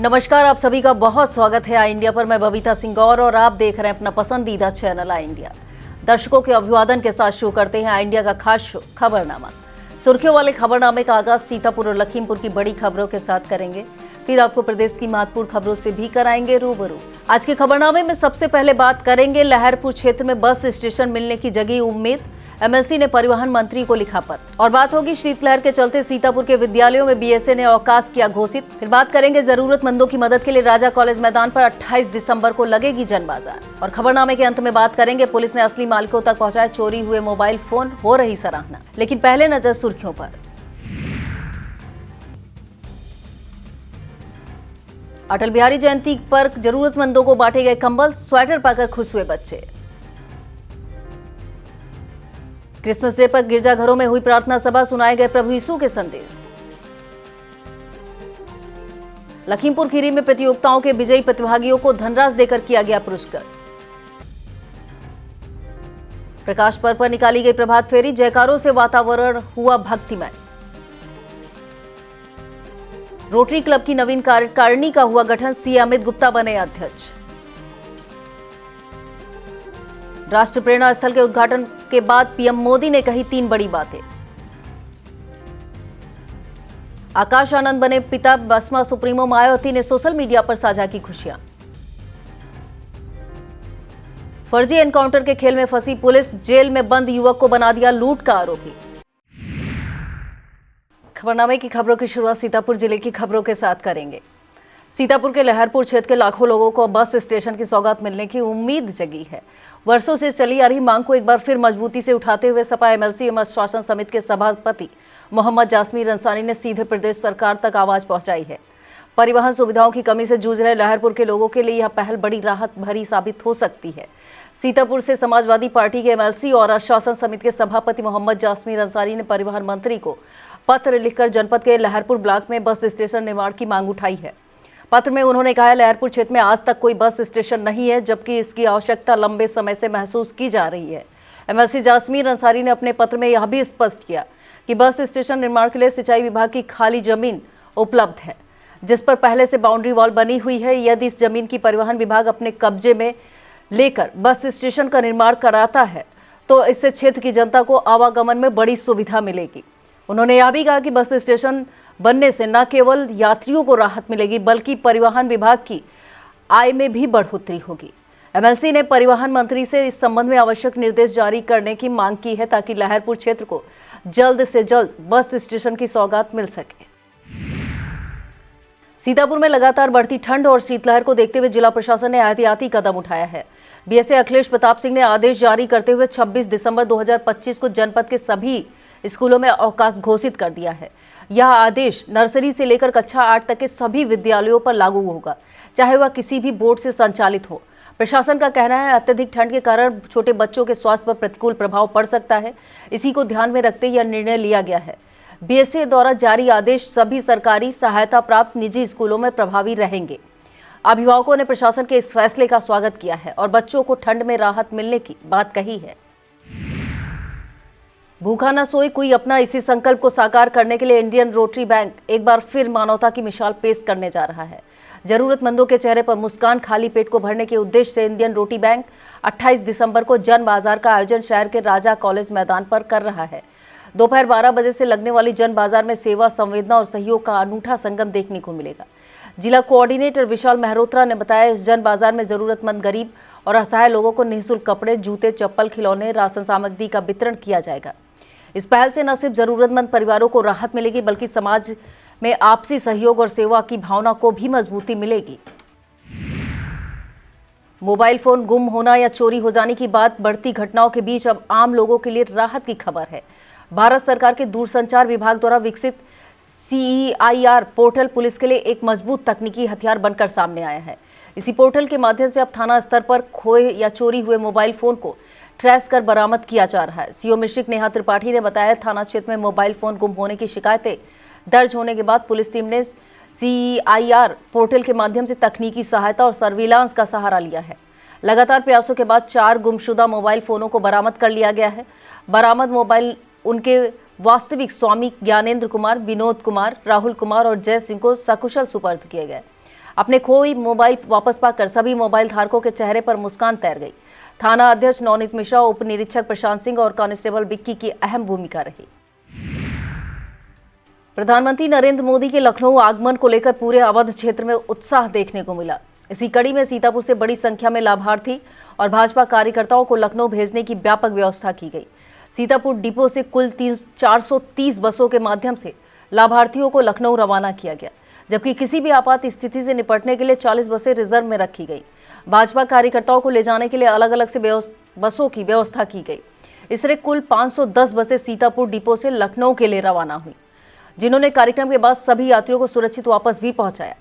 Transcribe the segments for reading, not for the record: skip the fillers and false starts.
नमस्कार, आप सभी का बहुत स्वागत है आई इंडिया पर। मैं बबीता सिंह गौर और आप देख रहे हैं अपना पसंदीदा चैनल आई इंडिया। दर्शकों के अभिवादन के साथ शुरू करते हैं आई इंडिया का खास शो खबरनामा। सुर्खियों वाले खबरनामे का आगाज सीतापुर और लखीमपुर की बड़ी खबरों के साथ करेंगे, फिर आपको प्रदेश की महत्वपूर्ण खबरों से भी कराएंगे रूबरू। आज के खबरनामे में सबसे पहले बात करेंगे लहरपुर क्षेत्र में बस स्टेशन मिलने की जगी उम्मीद। एमएलसी ने परिवहन मंत्री को लिखा पत्र। और बात होगी शीतलहर के चलते सीतापुर के विद्यालयों में बीएसए ने अवकाश किया घोषित। फिर बात करेंगे जरूरतमंदों की मदद के लिए राजा कॉलेज मैदान पर 28 दिसंबर को लगेगी जन बाजार। और खबरनामे के अंत में बात करेंगे पुलिस ने असली मालिकों तक पहुंचाए चोरी हुए मोबाइल फोन, हो रही सराहना। लेकिन पहले नजर सुर्खियों पर। अटल बिहारी जयंती पर जरूरतमंदों को बांटे गए कंबल, स्वेटर पाकर खुश हुए बच्चे। क्रिसमस डे पर गिरजाघरों में हुई प्रार्थना सभा, सुनाए गए प्रभु यीशु के संदेश। लखीमपुर खीरी में प्रतियोगिताओं के विजयी प्रतिभागियों को धनराशि देकर किया गया पुरस्कृत। प्रकाश पर्व पर निकाली गई प्रभात फेरी, जयकारों से वातावरण हुआ भक्तिमय। रोटरी क्लब की नवीन कार्यकारिणी का हुआ गठन, सी अमित गुप्ता बने अध्यक्ष। राष्ट्र प्रेरणा स्थल के उद्घाटन के बाद पीएम मोदी ने कही 3 बड़ी बातें। आकाश आनंद बने पिता, बसपा सुप्रीमो मायावती ने सोशल मीडिया पर साझा की खुशियां। फर्जी एनकाउंटर के खेल में फंसी पुलिस, जेल में बंद युवक को बना दिया लूट का आरोपी। खबरनामे की खबरों की शुरुआत सीतापुर जिले की खबरों के साथ करेंगे। सीतापुर के लहरपुर क्षेत्र के लाखों लोगों को बस स्टेशन की सौगात मिलने की उम्मीद जगी है। वर्षों से चली आ रही मांग को एक बार फिर मजबूती से उठाते हुए सपा एमएलसी एवं शासन समिति के सभापति मोहम्मद जासमीर अंसारी ने सीधे प्रदेश सरकार तक आवाज पहुंचाई है। परिवहन सुविधाओं की कमी से जूझ रहे लहरपुर के लोगों के लिए यह पहल बड़ी राहत भरी साबित हो सकती है। सीतापुर से समाजवादी पार्टी के एमएलसी और शासन समिति के सभापति मोहम्मद जासमीर अंसारी ने परिवहन मंत्री को पत्र लिखकर जनपद के लहरपुर ब्लॉक में बस स्टेशन निर्माण की मांग उठाई है। पत्र में उन्होंने कहा, लहरपुर क्षेत्र में आज तक कोई बस स्टेशन नहीं है, जबकि इसकी आवश्यकता लंबे समय से महसूस की जा रही है। एमएलसी जासमीर अंसारी ने अपने पत्र में यह भी स्पष्ट किया कि बस स्टेशन निर्माण के लिए सिंचाई विभाग की खाली जमीन उपलब्ध है, जिस पर पहले से बाउंड्री वॉल बनी हुई है। यदि इस जमीन की परिवहन विभाग अपने कब्जे में लेकर बस स्टेशन का निर्माण कराता है तो इससे क्षेत्र की जनता को आवागमन में बड़ी सुविधा मिलेगी। उन्होंने यह भी कहा कि बस स्टेशन बनने से न केवल यात्रियों को राहत मिलेगी बल्कि परिवहन विभाग की आय में भी बढ़ोतरी होगी। एमएलसी ने परिवहन मंत्री से इस संबंध में आवश्यक निर्देश जारी करने की मांग की है ताकि लहरपुर क्षेत्र को जल्द से जल्द बस स्टेशन की सौगात मिल सके। सीतापुर में लगातार बढ़ती ठंड और शीतलहर को देखते हुए जिला प्रशासन ने एहतियाती कदम उठाया है। बीएसए अखिलेश प्रताप सिंह ने आदेश जारी करते हुए 26 दिसंबर 2025 को जनपद के सभी स्कूलों में अवकाश घोषित कर दिया है। यह आदेश नर्सरी से लेकर कक्षा 8 तक के सभी विद्यालयों पर लागू होगा, चाहे वह किसी भी बोर्ड से संचालित हो। प्रशासन का कहना है, अत्यधिक ठंड के कारण छोटे बच्चों के स्वास्थ्य पर प्रतिकूल प्रभाव पड़ सकता है। इसी को ध्यान में रखते यह निर्णय लिया गया है। बीएसए द्वारा जारी आदेश सभी सरकारी सहायता प्राप्त निजी स्कूलों में प्रभावी रहेंगे। अभिभावकों ने प्रशासन के इस फैसले का स्वागत किया है और बच्चों को ठंड में राहत मिलने की बात कही है। भूखा न सोए कोई अपना, इसी संकल्प को साकार करने के लिए इंडियन रोटरी बैंक एक बार फिर मानवता की मिसाल पेश करने जा रहा है। जरूरतमंदों के चेहरे पर मुस्कान, खाली पेट को भरने के उद्देश्य से इंडियन रोटरी बैंक 28 दिसंबर को जन बाजार का आयोजन शहर के राजा कॉलेज मैदान पर कर रहा है। दोपहर 12 बजे से लगने वाली जन बाजार में सेवा, संवेदना और सहयोग का अनूठा संगम देखने को मिलेगा। जिला कोऑर्डिनेटर विशाल मेहरोत्रा ने बताया, इस जन बाजार में जरूरतमंद गरीब और असहाय लोगों को निःशुल्क कपड़े, जूते, चप्पल, खिलौने, राशन सामग्री का वितरण किया जाएगा। इस पहल से न सिर्फ जरूरतमंद परिवारों को राहत मिलेगी बल्कि समाज में आपसी सहयोग और सेवा की भावना को भी मजबूती मिलेगी। मोबाइल फोन गुम होना या चोरी हो जाने की बात बढ़ती घटनाओं के बीच अब आम लोगों के लिए राहत की खबर है। भारत सरकार के दूरसंचार विभाग द्वारा विकसित CEIR पोर्टल पुलिस के लिए एक मजबूत तकनीकी हथियार बनकर सामने आया है। इसी पोर्टल के माध्यम से अब थाना स्तर पर खोए या चोरी हुए मोबाइल फोन को ट्रेस कर बरामद किया जा रहा है। सीओ मिश्रिक नेहा त्रिपाठी ने बताया, थाना क्षेत्र में मोबाइल फोन गुम होने की शिकायतें दर्ज होने के बाद पुलिस टीम ने CEIR पोर्टल के माध्यम से तकनीकी सहायता और सर्विलांस का सहारा लिया है। लगातार प्रयासों के बाद 4 गुमशुदा मोबाइल फोनों को बरामद कर लिया गया है। बरामद मोबाइल उनके वास्तविक स्वामी ज्ञानेंद्र कुमार, विनोद कुमार, राहुल कुमार और जय सिंह को सकुशल सुपर्द किए गए। अपने खोई मोबाइल वापस पाकर सभी मोबाइल धारकों के चेहरे पर मुस्कान तैर गई। थाना अध्यक्ष नवनीत मिश्रा, उप निरीक्षक प्रशांत सिंह और कांस्टेबल विक्की की अहम भूमिका रही। प्रधानमंत्री नरेंद्र मोदी के लखनऊ आगमन को लेकर पूरे अवध क्षेत्र में उत्साह देखने को मिला। इसी कड़ी में सीतापुर से बड़ी संख्या में लाभार्थी और भाजपा कार्यकर्ताओं को लखनऊ भेजने की व्यापक व्यवस्था की गई। सीतापुर डिपो से कुल 430 बसों के माध्यम से लाभार्थियों को लखनऊ रवाना किया गया, जबकि किसी भी आपात स्थिति से निपटने के लिए 40 बसें रिजर्व में रखी गई। भाजपा कार्यकर्ताओं को ले जाने के लिए अलग अलग से बसों की व्यवस्था की गई। इस तरह कुल 510 बसें सीतापुर डिपो से लखनऊ के लिए रवाना हुई, जिन्होंने कार्यक्रम के बाद सभी यात्रियों को सुरक्षित वापस भी पहुंचाया।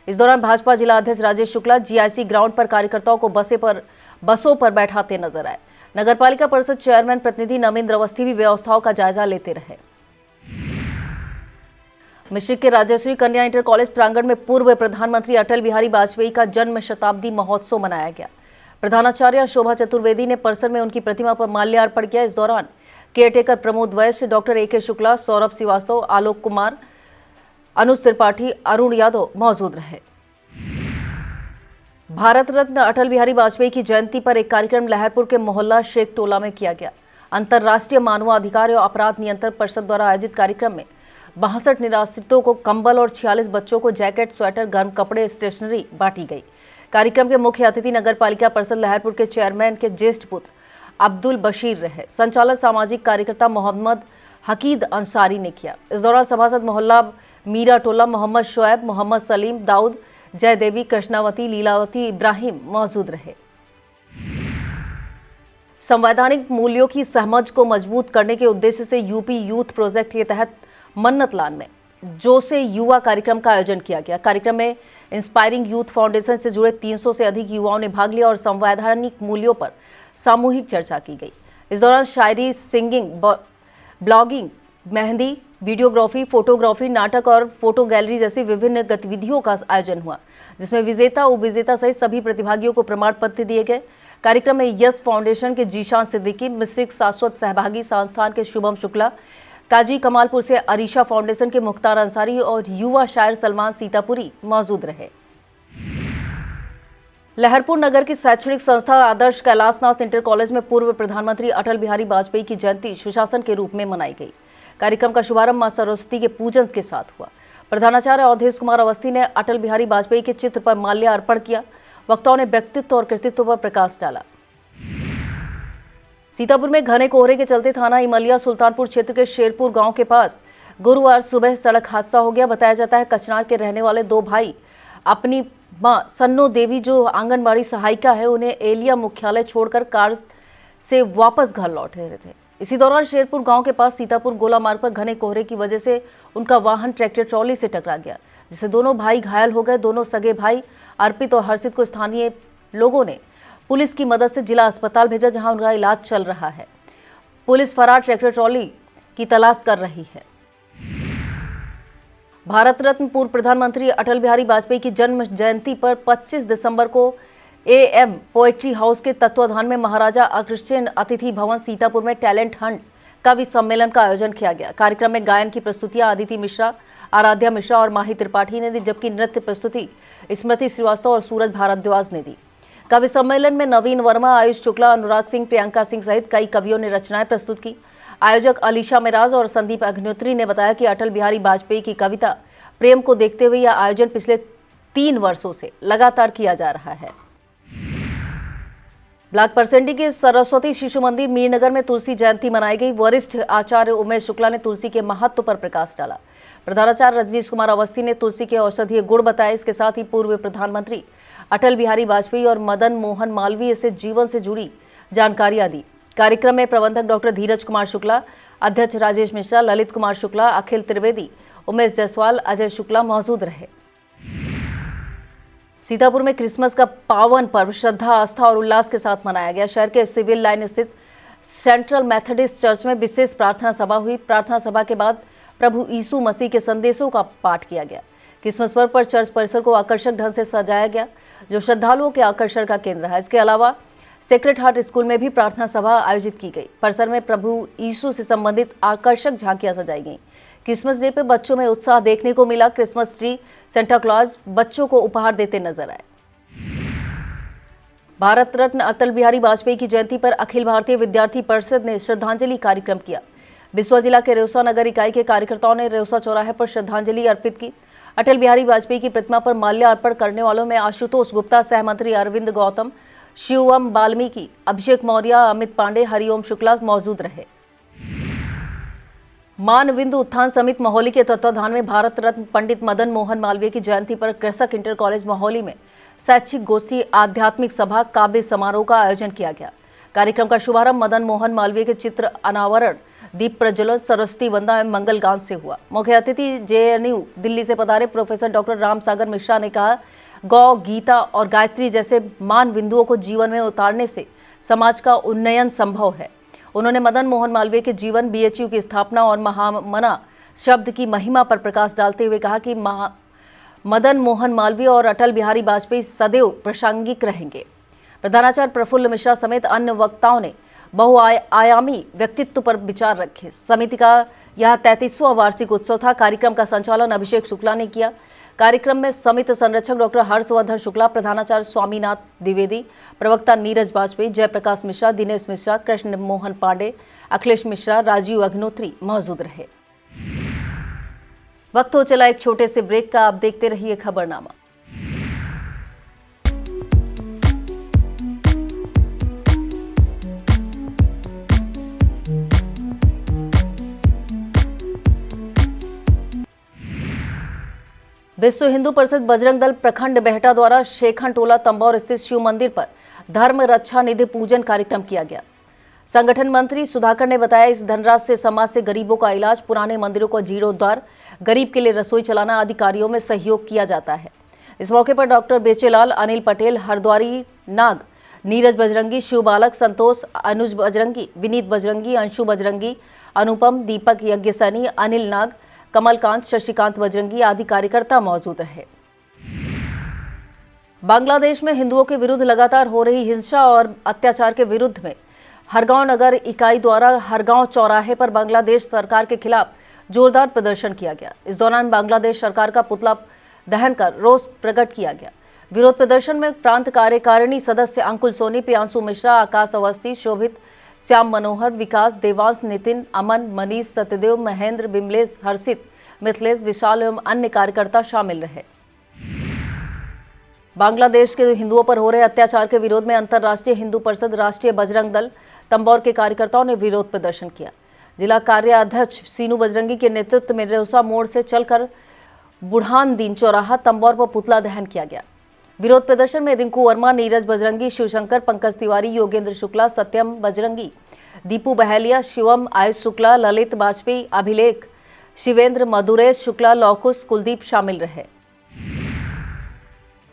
इस दौरान भाजपा जिला अध्यक्ष राजेश शुक्ला जीआईसी ग्राउंड पर कार्यकर्ताओं को बसों पर बैठाते नजर आए। नगरपालिका परिषद चेयरमैन प्रतिनिधि नवीन्द्र अवस्थी भी व्यवस्थाओं का जायजा लेते रहे। मिश्रिक के राजश्री कन्या इंटर कॉलेज प्रांगण में पूर्व प्रधानमंत्री अटल बिहारी वाजपेयी का जन्म शताब्दी महोत्सव मनाया गया। प्रधानाचार्य शोभा चतुर्वेदी ने परिसर में उनकी प्रतिमा पर माल्यार्पण किया। इस दौरान केयरटेकर प्रमोद वैश्य, डॉक्टर AK शुक्ला, सौरभ श्रीवास्तव, आलोक कुमार, अनुज त्रिपाठी, अरुण यादव मौजूद रहे। भारत रत्न अटल बिहारी वाजपेयी की जयंती पर एक कार्यक्रम लहरपुर के मोहल्ला शेख टोला में किया गया। अंतर्राष्ट्रीय मानवाधिकार और अपराध नियंत्रण परिषद द्वारा आयोजित कार्यक्रम में 62 निराश्रितों को कंबल और 46 बच्चों को जैकेट, स्वेटर, गर्म कपड़े, स्टेशनरी बांटी गई। कार्यक्रम के मुख्य अतिथि नगर पालिका परिषद लहरपुर के चेयरमैन के ज्येष्ठ पुत्र अब्दुल बशीर रहे। संचालक सामाजिक कार्यकर्ता मोहम्मद हकीद अंसारी ने किया। इस दौरान सभासद मोहल्ला मीरा टोला, मोहम्मद शोएब, मोहम्मद सलीम, दाऊद, जय देवी, कृष्णावती, लीलावती, इब्राहिम मौजूद रहे। संवैधानिक मूल्यों की समझ को मजबूत करने के उद्देश्य से यूपी यूथ प्रोजेक्ट के तहत मन्नतलान में जोसे युवा कार्यक्रम का आयोजन किया गया। कार्यक्रम में इंस्पायरिंग यूथ फाउंडेशन से जुड़े 300 से अधिक युवाओं ने भाग लिया और संवैधानिक मूल्यों पर सामूहिक चर्चा की गई। इस दौरान शायरी, singing, blogging, mehndi, videography, photography, नाटक और फोटो गैलरी जैसी विभिन्न गतिविधियों का आयोजन हुआ, जिसमें विजेता, उपविजेता सहित सभी प्रतिभागियों को प्रमाण पत्र दिए गए। कार्यक्रम में यस फाउंडेशन के जीशान सिद्दीकी, मिश्रिक शाश्वत सहभागी संस्थान के शुभम शुक्ला, काजी कमालपुर से अरीशा फाउंडेशन के मुख्तार अंसारी और युवा शायर सलमान सीतापुरी मौजूद रहे। लहरपुर नगर की शैक्षणिक संस्था आदर्श कैलाशनाथ इंटर कॉलेज में पूर्व प्रधानमंत्री अटल बिहारी वाजपेयी की जयंती सुशासन के रूप में मनाई गई। कार्यक्रम का शुभारंभ मां सरस्वती के पूजन के साथ हुआ। प्रधानाचार्य अवधेश कुमार अवस्थी ने अटल बिहारी वाजपेयी के चित्र पर माल्यार्पण किया। वक्ताओं ने व्यक्तित्व और कृतित्व पर प्रकाश डाला। सीतापुर में घने कोहरे के चलते थाना इमलिया सुल्तानपुर क्षेत्र के शेरपुर गांव के पास गुरुवार सुबह सड़क हादसा हो गया। बताया जाता है कचनार के रहने वाले दो भाई अपनी मां सन्नो देवी, जो आंगनबाड़ी सहायिका है, उन्हें एलिया मुख्यालय छोड़कर कार से वापस घर लौट रहे थे। इसी दौरान शेरपुर गांव के पास सीतापुर गोला मार्ग पर घने कोहरे की वजह से उनका वाहन ट्रैक्टर ट्रॉली से टकरा गया, जिससे दोनों भाई घायल हो गए। दोनों सगे भाई अर्पित और हर्षित को स्थानीय लोगों ने पुलिस की मदद से जिला अस्पताल भेजा, जहां उनका इलाज चल रहा है। पुलिस फरार ट्रैक्टर ट्रॉली की तलाश कर रही है। भारत रत्न पूर्व प्रधानमंत्री अटल बिहारी वाजपेयी की जन्म जयंती पर 25 दिसंबर को AM पोएट्री हाउस के तत्वाधान में महाराजा अग्रसेन अतिथि भवन सीतापुर में टैलेंट हंट कवि सम्मेलन का आयोजन किया गया। कार्यक्रम में गायन की प्रस्तुतियां आदिति मिश्रा, आराध्या मिश्रा और माही त्रिपाठी ने दी, जबकि नृत्य प्रस्तुति स्मृति श्रीवास्तव और सूरज भारद्वाज ने दी। कवि सम्मेलन में नवीन वर्मा, आयुष शुक्ला, अनुराग सिंह, प्रियंका सिंह सहित कई कवियों ने रचनाएं प्रस्तुत की। आयोजक अलीशा मिराज और संदीप अग्निहोत्री ने बताया कि अटल बिहारी वाजपेयी की कविता प्रेम को देखते हुए यह आयोजन पिछले 3 वर्षों से लगातार किया जा रहा है। ब्लॉक परसेंटी के सरस्वती शिशु मंदिर मीरनगर में तुलसी जयंती मनाई गई। वरिष्ठ आचार्य उमेश शुक्ला ने तुलसी के महत्व पर प्रकाश डाला। प्रधानाचार्य रजनीश कुमार अवस्थी ने तुलसी के औषधीय गुण बताए। इसके साथ ही पूर्व प्रधानमंत्री अटल बिहारी वाजपेयी और मदन मोहन मालवीय से जीवन से जुड़ी जानकारियां दी। कार्यक्रम में प्रबंधक डॉक्टर धीरज कुमार शुक्ला, अध्यक्ष राजेश मिश्रा, ललित कुमार शुक्ला, अखिल त्रिवेदी, उमेश जायसवाल, अजय शुक्ला मौजूद रहे। सीतापुर में क्रिसमस का पावन पर्व श्रद्धा, आस्था और उल्लास के साथ मनाया गया। शहर के सिविल लाइन स्थित सेंट्रल मेथोडिस्ट चर्च में विशेष प्रार्थना सभा हुई। प्रार्थना सभा के बाद प्रभु यीशु मसीह के संदेशों का पाठ किया गया। क्रिसमस पर्व पर चर्च परिसर को आकर्षक ढंग से सजाया गया, जो श्रद्धालुओं के आकर्षण का केंद्र है। इसके अलावा सेक्रेड हार्ट स्कूल में भी प्रार्थना सभा आयोजित की गई। परिसर में प्रभु यीशु से संबंधित आकर्षक झांकियां सजाई गईं। क्रिसमस डे पे बच्चों में उत्साह देखने को मिला। क्रिसमस ट्री, सेंटा क्लॉज बच्चों को उपहार देते नजर आए। भारत रत्न अटल बिहारी वाजपेयी की जयंती पर अखिल भारतीय विद्यार्थी परिषद ने श्रद्धांजलि कार्यक्रम किया। बिस्वा जिला के रेउसा नगर इकाई के कार्यकर्ताओं ने रेउसा चौराहे पर श्रद्धांजलि अर्पित की। अटल बिहारी वाजपेयी की प्रतिमा पर माल्यार्पण करने वालों में आशुतोष गुप्ता, सहमंत्री अरविंद गौतम, शिवम वाल्मीकि, अभिषेक मौर्य, अमित पांडे, हरिओम शुक्ला मौजूद रहे। मानविंदु उत्थान समिति मोहाली के तत्वाधान में भारत रत्न पंडित मदन मोहन मालवीय की जयंती पर कृषक इंटर कॉलेज मोहाली में शैक्षिक गोष्ठी, आध्यात्मिक सभा, काव्य समारोह का आयोजन किया गया। कार्यक्रम का शुभारंभ मदन मोहन मालवीय के चित्र अनावरण, दीप प्रज्वलन, सरस्वती वंदना एवं मंगल गान से हुआ। मुख्य अतिथि जेएनयू दिल्ली से पधारे प्रोफेसर डॉक्टर राम सागर मिश्रा ने कहा, गौ, गीता और गायत्री जैसे मान बिंदुओं को जीवन में उतारने से समाज का उन्नयन संभव है। उन्होंने मदन मोहन मालवीय के जीवन, बीएचयू की स्थापना और महामना शब्द की महिमा पर प्रकाश डालते हुए कहा कि मदन मोहन मालवीय और अटल बिहारी वाजपेयी सदैव प्रासंगिक रहेंगे। प्रधानाचार्य प्रफुल्ल मिश्रा समेत अन्य वक्ताओं ने बहुआयामी व्यक्तित्व पर विचार रखे। समिति का यह 33वां वार्षिक उत्सव था। कार्यक्रम का संचालन अभिषेक शुक्ला ने किया। कार्यक्रम में समिति संरक्षक डॉक्टर हर्षवर्धन शुक्ला, प्रधानाचार्य स्वामीनाथ द्विवेदी, प्रवक्ता नीरज वाजपेयी, जयप्रकाश मिश्रा, दिनेश मिश्रा, कृष्ण मोहन पांडे, अखिलेश मिश्रा, राजीव अग्निहोत्री मौजूद रहे। वक्त हो चला एक छोटे से ब्रेक का। आप देखते रहिए खबरनामा। विश्व हिंदू परिषद बजरंग दल प्रखंड बेहटा द्वारा शेखन टोला तंबौर स्थित शिव मंदिर पर धर्म रक्षा निधि पूजन कार्यक्रम किया गया। संगठन मंत्री सुधाकर ने बताया, इस धनराशि से समाज से गरीबों का इलाज, पुराने मंदिरों को जीर्णोद्धार, गरीब के लिए रसोई चलाना आदि कार्यों में सहयोग किया जाता है। इस मौके पर डॉक्टर बेचेलाल, अनिल पटेल, हरद्वारी नाग, नीरज बजरंगी, शिव बालक, संतोष, अनुज बजरंगी, विनीत बजरंगी, अंशु बजरंगी, अनुपम, दीपक यज्ञसैनी, अनिल नाग, कमलकांत, शशिकांत बजरंगी आदि कार्यकर्ता मौजूद रहे। बांग्लादेश में हिंदुओं के विरुद्ध लगातार हो रही हिंसा और अत्याचार के विरुद्ध में हरगांव नगर इकाई द्वारा हरगांव चौराहे पर बांग्लादेश सरकार के खिलाफ जोरदार प्रदर्शन किया गया। इस दौरान बांग्लादेश सरकार का पुतला दहन कर रोष प्रकट किया गया। विरोध प्रदर्शन में प्रांत कार्यकारिणी सदस्य अंकुल सोनी, प्रियांशु मिश्रा, आकाश अवस्थी, शोभित, श्याम मनोहर, विकास, देवांश, नितिन, अमन, मनीष, सत्यदेव, महेंद्र, बिमलेश, हर्षित, मिथिलेश, विशाल एवं अन्य कार्यकर्ता शामिल रहे। बांग्लादेश के हिंदुओं पर हो रहे अत्याचार के विरोध में अंतर्राष्ट्रीय हिंदू परिषद, राष्ट्रीय बजरंग दल तंबौर के कार्यकर्ताओं ने विरोध प्रदर्शन किया। जिला कार्याध्यक्ष सीनू बजरंगी के नेतृत्व में रेउसा मोड़ से चलकर बुढ़ानदीन चौराहा तंबौर पर पुतला दहन किया गया। विरोध प्रदर्शन में रिंकू वर्मा, नीरज बजरंगी, शिवशंकर, पंकज तिवारी, योगेंद्र शुक्ला, सत्यम बजरंगी, दीपू बहेलिया, शिवम, आयुष शुक्ला, ललित वाजपेयी, अभिलेख, शिवेंद्र, मधुरेश शुक्ला, लौकुश, कुलदीप शामिल रहे।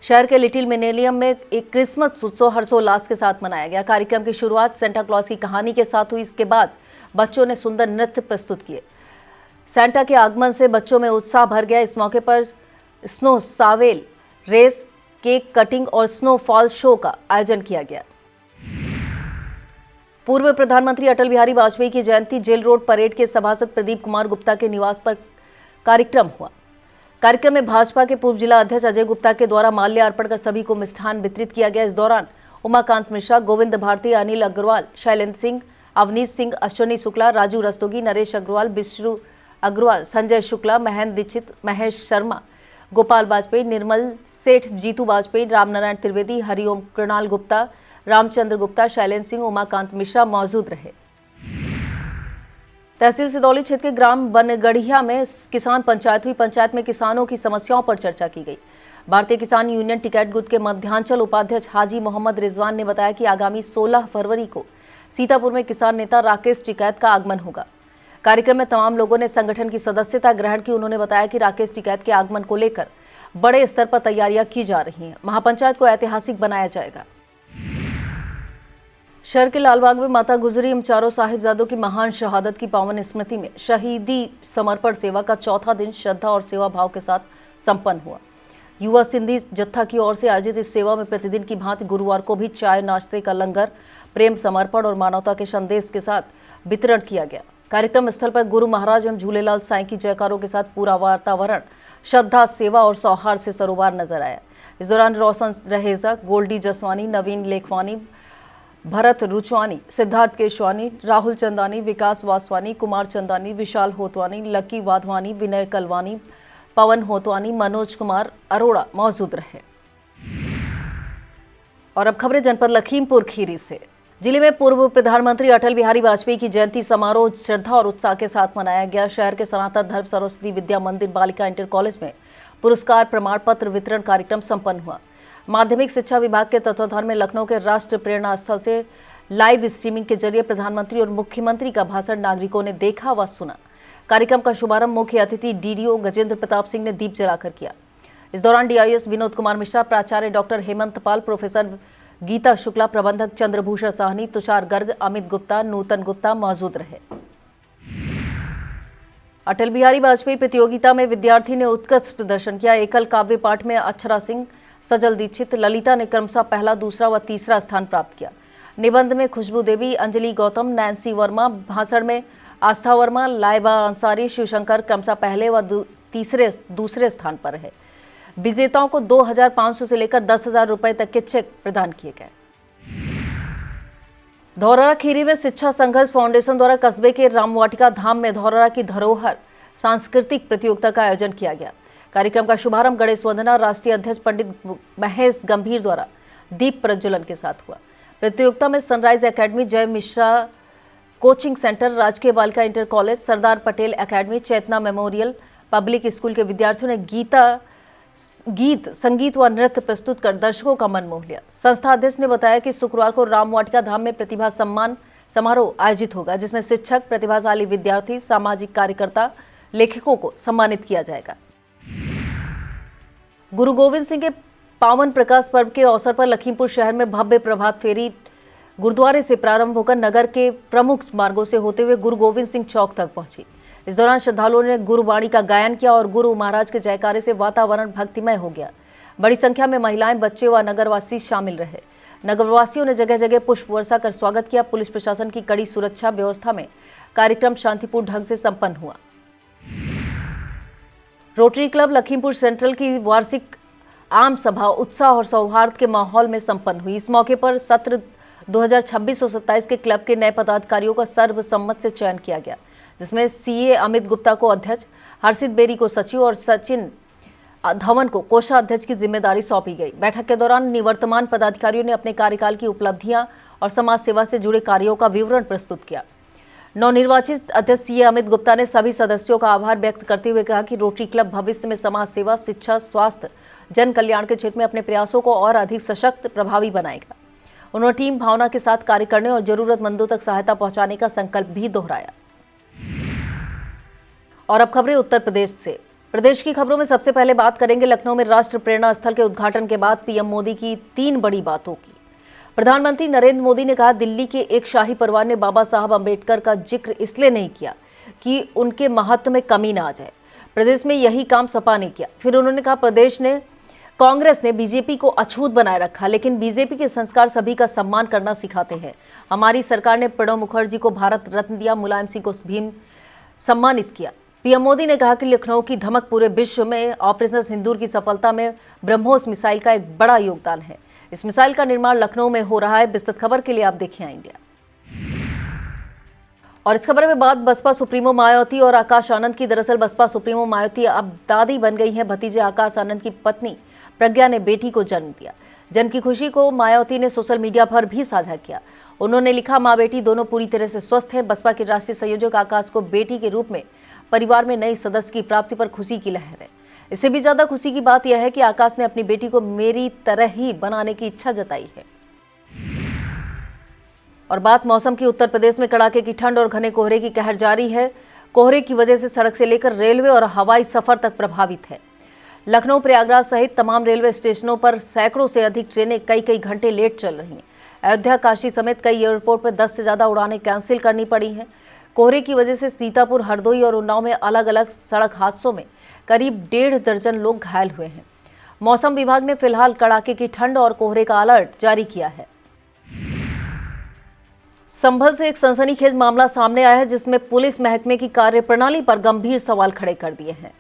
शहर के लिटिल मिलेनियम में एक क्रिसमस उत्सव हर्षोल्लास के साथ मनाया गया। कार्यक्रम की शुरुआत सेंटा क्लॉज की कहानी के साथ हुई। इसके बाद बच्चों ने सुंदर नृत्य प्रस्तुत किए। सेंटा के आगमन से बच्चों में उत्साह भर गया। इस मौके पर snow shovel race, cake cutting और स्नोफॉल शो का आयोजन किया गया। पूर्व प्रधानमंत्री अटल बिहारी वाजपेयी की जयंती जेल रोड परेड के सभासद प्रदीप कुमार गुप्ता के निवास पर कार्यक्रम हुआ। कार्यक्रम में भाजपा के पूर्व जिला अध्यक्ष अजय गुप्ता के द्वारा माल्यार्पण कर सभी को मिष्ठान वितरित किया गया। इस दौरान उमाकांत मिश्रा, गोविंद भारती, अनिल अग्रवाल, शैलेंद्र सिंह, अवनीश सिंह, अश्विनी शुक्ला, राजू रस्तोगी, नरेश अग्रवाल, विष्णु अग्रवाल, संजय शुक्ला, महेंद्र दीक्षित, महेश शर्मा, गोपाल वाजपेयी, निर्मल सेठ, जीतू वाजपेयी, रामनारायण त्रिवेदी, हरिओम, कृणाल गुप्ता, रामचंद्र गुप्ता, शैलेंद्र सिंह, उमाकांत मिश्रा मौजूद रहे। तहसील सिदौली क्षेत्र के ग्राम बनगढ़िया में किसान पंचायत हुई। पंचायत में किसानों की समस्याओं पर चर्चा की गई। भारतीय किसान यूनियन टिकैत गुट के मध्यांचल उपाध्यक्ष हाजी मोहम्मद रिजवान ने बताया कि आगामी 16 फरवरी को सीतापुर में किसान नेता राकेश टिकैत का आगमन होगा। कार्यक्रम में तमाम लोगों ने संगठन की सदस्यता ग्रहण की। उन्होंने बताया कि राकेश टिकैत के आगमन को लेकर बड़े स्तर पर तैयारियां की जा रही हैं। महापंचायत को ऐतिहासिक बनाया जाएगा। शहर के लालबाग में माता गुजरी एवं चारों साहिबजादों की महान शहादत की पावन स्मृति में शहीदी समर्पण सेवा का चौथा दिन श्रद्धा और सेवा भाव के साथ संपन्न हुआ। युवा सिंधी जत्था की ओर से आयोजित इस सेवा में प्रतिदिन की भांति गुरुवार को भी चाय नाश्ते का लंगर, प्रेम, समर्पण और मानवता के संदेश के साथ वितरण किया गया। कार्यक्रम स्थल पर गुरु महाराज एवं झूलेलाल साईं की जयकारों के साथ पूरा वातावरण श्रद्धा, सेवा और सौहार्द से सरोबार नजर आया। इस दौरान रोशन रहेजा, गोल्डी जसवानी, नवीन लेखवानी, भरत रुचवानी, सिद्धार्थ केशवानी, राहुल चंदानी, विकास वासवानी, कुमार चंदानी, विशाल होतवानी, लकी वाधवानी, विनय कलवानी, पवन होतवानी, मनोज कुमार अरोड़ा मौजूद रहे। और अब खबरें जनपद लखीमपुर खीरी से। जिले में पूर्व प्रधानमंत्री अटल बिहारी वाजपेयी की जयंती समारोह श्रद्धा और उत्साह के साथ मनाया गया। शहर के सनातन धर्म सरस्वती विद्या मंदिर बालिका इंटर कॉलेज में पुरस्कार प्रमाण पत्र वितरण कार्यक्रम संपन्न हुआ। माध्यमिक शिक्षा विभाग के तत्वाधान में लखनऊ के राष्ट्र प्रेरणा स्थल से लाइव स्ट्रीमिंग के जरिए प्रधानमंत्री और मुख्यमंत्री का भाषण नागरिकों ने देखा व सुना। कार्यक्रम का शुभारंभ मुख्य अतिथि डीडीओ गजेंद्र प्रताप सिंह ने दीप जलाकर किया। इस दौरान डीआईएस विनोद कुमार मिश्रा, प्राचार्य डॉक्टर हेमंत पाल, प्रोफेसर गीता शुक्ला, प्रबंधक चंद्रभूषण साहनी, तुषार गर्ग, अमित गुप्ता, नूतन गुप्ता मौजूद रहे। अटल बिहारी वाजपेयी प्रतियोगिता में विद्यार्थी ने उत्कृष्ट प्रदर्शन किया। एकल काव्य पाठ में अक्षरा सिंह, सजल दीक्षित, ललिता ने क्रमशः पहला, दूसरा व तीसरा स्थान प्राप्त किया। निबंध में खुशबू देवी, अंजलि गौतम, नैन्सी वर्मा, भाषण में आस्था वर्मा, लाइबा अंसारी, शिवशंकर क्रमशः पहले व दूसरे स्थान पर रहे। विजेताओं को 2,500 से लेकर 10,000 रुपए तक के चेक प्रदान किए गए। धौरहरा खीरी में शिक्षा संघर्ष फाउंडेशन द्वारा कस्बे के रामवाटिका धाम में धौरहरा की धरोहर सांस्कृतिक प्रतियोगिता का आयोजन किया गया। कार्यक्रम का शुभारंभ गणेश वंदना राष्ट्रीय अध्यक्ष पंडित महेश गंभीर द्वारा दीप प्रज्वलन के साथ हुआ। प्रतियोगिता में सनराइज एकेडमी, जय मिश्रा कोचिंग सेंटर, राजकीय बालिका inter college, Sardar Patel academy, चेतना मेमोरियल पब्लिक स्कूल के विद्यार्थियों ने गीत, संगीत व नृत्य प्रस्तुत कर दर्शकों का मन मोह लिया। संस्था अध्यक्ष ने बताया कि शुक्रवार को रामवाटिका धाम में प्रतिभा सम्मान समारोह आयोजित होगा, जिसमें शिक्षक, प्रतिभाशाली विद्यार्थी, सामाजिक कार्यकर्ता, लेखकों को सम्मानित किया जाएगा। गुरु गोविंद सिंह के पावन प्रकाश पर्व के अवसर पर लखीमपुर शहर में भव्य प्रभात फेरी गुरुद्वारे से प्रारंभ होकर नगर के प्रमुख मार्गों से होते हुए गुरु गोविंद सिंह चौक तक पहुंची। इस दौरान श्रद्धालुओं ने गुरुवाणी का गायन किया और गुरु महाराज के जयकारे से वातावरण भक्तिमय हो गया। बड़ी संख्या में महिलाएं, बच्चे व नगरवासी शामिल रहे। नगरवासियों ने जगह जगह पुष्प वर्षा कर स्वागत किया। पुलिस प्रशासन की कड़ी सुरक्षा व्यवस्था में कार्यक्रम शांतिपूर्ण ढंग से संपन्न हुआ। रोटरी क्लब लखीमपुर सेंट्रल की वार्षिक आम सभा उत्साह और सौहार्द के माहौल में संपन्न हुई। इस मौके पर सत्र 2026-27 के क्लब के नए पदाधिकारियों का सर्वसम्मत से चयन किया गया, जिसमें सीए अमित गुप्ता को अध्यक्ष, हर्षित बेरी को सचिव और सचिन धवन को कोषाध्यक्ष की जिम्मेदारी सौंपी गई। बैठक के दौरान निवर्तमान पदाधिकारियों ने अपने कार्यकाल की उपलब्धियां और समाज सेवा से जुड़े कार्यों का विवरण प्रस्तुत किया। नवनिर्वाचित अध्यक्ष सीए अमित गुप्ता ने सभी सदस्यों का आभार व्यक्त करते हुए कहा कि रोटरी क्लब भविष्य में समाज सेवा, शिक्षा, स्वास्थ्य, जन कल्याण के क्षेत्र में अपने प्रयासों को और अधिक सशक्त, प्रभावी बनाएगा। उन्होंने टीम भावना के साथ कार्य करने और जरूरतमंदों तक सहायता पहुंचाने का संकल्प भी दोहराया। और अब खबरें उत्तर प्रदेश से। प्रदेश की खबरों में सबसे पहले बात करेंगे लखनऊ में राष्ट्र प्रेरणा स्थल के उद्घाटन के बाद पीएम मोदी की 3 बड़ी बातों की। प्रधानमंत्री नरेंद्र मोदी ने कहा, दिल्ली के एक शाही परिवार ने बाबा साहब अंबेडकर का जिक्र इसलिए नहीं किया कि उनके महत्व में कमी ना आ जाए। प्रदेश में यही काम सपा ने किया। फिर उन्होंने कहा, कांग्रेस ने बीजेपी को अछूत बनाए रखा, लेकिन बीजेपी के संस्कार सभी का सम्मान करना सिखाते हैं। हमारी सरकार ने प्रणब मुखर्जी को भारत रत्न दिया, मुलायम सिंह को भी सम्मानित किया। पीएम मोदी ने कहा कि लखनऊ की धमक पूरे विश्व में ऑपरेशन सिंदूर की सफलता में ब्रह्मोस मिसाइल का एक बड़ा योगदान है। इस मिसाइल का निर्माण लखनऊ में हो रहा है। विस्तृत खबर के लिए आप देखिए इंडिया। और इस खबर में बात बसपा सुप्रीमो मायावती और आकाश आनंद की। दरअसल बसपा सुप्रीमो मायावती अब दादी बन गई हैं। भतीजे आकाश आनंद की पत्नी प्रज्ञा ने बेटी को जन्म दिया। जन्म की खुशी को मायावती ने सोशल मीडिया पर भी साझा किया। उन्होंने लिखा, माँ बेटी दोनों पूरी तरह से स्वस्थ हैं। बसपा के राष्ट्रीय संयोजक आकाश को बेटी के रूप में परिवार में नई सदस्य की प्राप्ति पर खुशी की लहर है। इससे भी ज्यादा खुशी की बात यह है कि आकाश ने अपनी बेटी को मेरी तरह ही बनाने की इच्छा जताई है। और बात मौसम की। उत्तर प्रदेश में कड़ाके की ठंड और घने कोहरे की कहर जारी है। कोहरे की वजह से सड़क से लेकर रेलवे और हवाई सफर तक प्रभावित है। लखनऊ, प्रयागराज सहित तमाम रेलवे स्टेशनों पर सैकड़ों से अधिक ट्रेनें कई घंटे लेट चल रही हैं। अयोध्या, काशी समेत कई एयरपोर्ट पर 10 से ज्यादा उड़ानें कैंसिल करनी पड़ी हैं। कोहरे की वजह से सीतापुर, हरदोई और उन्नाव में अलग अलग सड़क हादसों में करीब 1.5 दर्जन लोग घायल हुए हैं। मौसम विभाग ने फिलहाल कड़ाके की ठंड और कोहरे का अलर्ट जारी किया है। संभल से एक सनसनीखेज मामला सामने आया है, जिसमें पुलिस महकमे की कार्यप्रणाली पर गंभीर सवाल खड़े कर दिए हैं।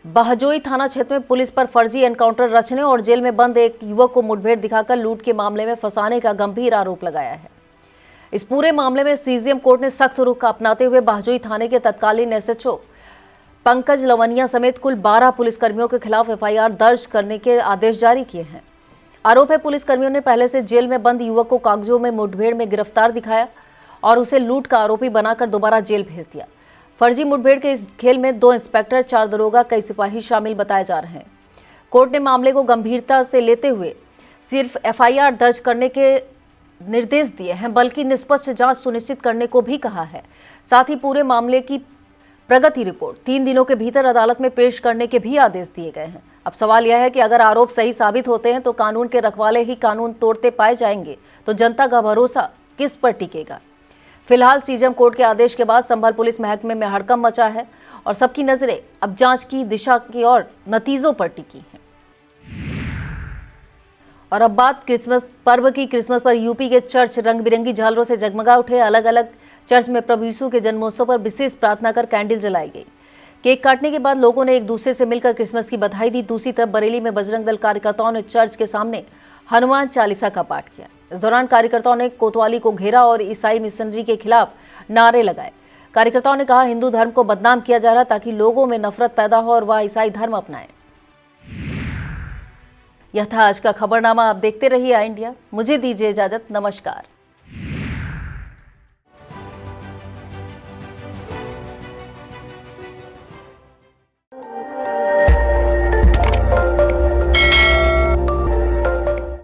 बहजोई थाना क्षेत्र में पुलिस पर फर्जी एनकाउंटर रचने और जेल में बंद एक युवक को मुठभेड़ दिखाकर लूट के मामले में फंसाने का गंभीर आरोप लगाया है। इस पूरे मामले में सीजेएम कोर्ट ने सख्त रुख अपनाते हुए बहजोई थाने के तत्कालीन एसएचओ पंकज लवनिया समेत कुल 12 पुलिसकर्मियों के खिलाफ एफआईआर दर्ज करने के आदेश जारी किए हैं। आरोप है, पुलिसकर्मियों ने पहले से जेल में बंद युवक को कागजों में मुठभेड़ में गिरफ्तार दिखाया और उसे लूट का आरोपी बनाकर दोबारा जेल भेज दिया। फर्जी मुठभेड़ के इस खेल में 2 इंस्पेक्टर, 4 दरोगा, कई सिपाही शामिल बताए जा रहे हैं। कोर्ट ने मामले को गंभीरता से लेते हुए सिर्फ एफआईआर दर्ज करने के निर्देश दिए हैं, बल्कि निष्पक्ष जांच सुनिश्चित करने को भी कहा है। साथ ही पूरे मामले की प्रगति रिपोर्ट 3 दिनों के भीतर अदालत में पेश करने के भी आदेश दिए गए हैं। अब सवाल यह है कि अगर आरोप सही साबित होते हैं तो कानून के रखवाले ही कानून तोड़ते पाए जाएंगे, तो जनता का भरोसा किस पर टिकेगा। फिलहाल सीजेएम कोर्ट के आदेश के बाद संभल पुलिस महकमे में हड़कंप मचा है और सबकी नजरें अब जांच की दिशा की और नतीजों पर टिकी हैं। और अब बात क्रिसमस पर्व की। क्रिसमस पर यूपी के चर्च रंग बिरंगी झालरों से जगमगा उठे। अलग अलग चर्च में प्रभु यीशु के जन्मोत्सव पर विशेष प्रार्थना कर कैंडल जलाई गई। केक काटने के बाद लोगों ने एक दूसरे से मिलकर क्रिसमस की बधाई दी। दूसरी तरफ बरेली में बजरंग दल कार्यकर्ताओं ने चर्च के सामने हनुमान चालीसा का पाठ किया। इस दौरान कार्यकर्ताओं ने कोतवाली को घेरा और ईसाई मिशनरी के खिलाफ नारे लगाए। कार्यकर्ताओं ने कहा, हिंदू धर्म को बदनाम किया जा रहा ताकि लोगों में नफरत पैदा हो और वह ईसाई धर्म अपनाएं। यह था आज का खबरनामा। आप देखते रहिए आई इंडिया। मुझे दीजिए इजाजत। नमस्कार।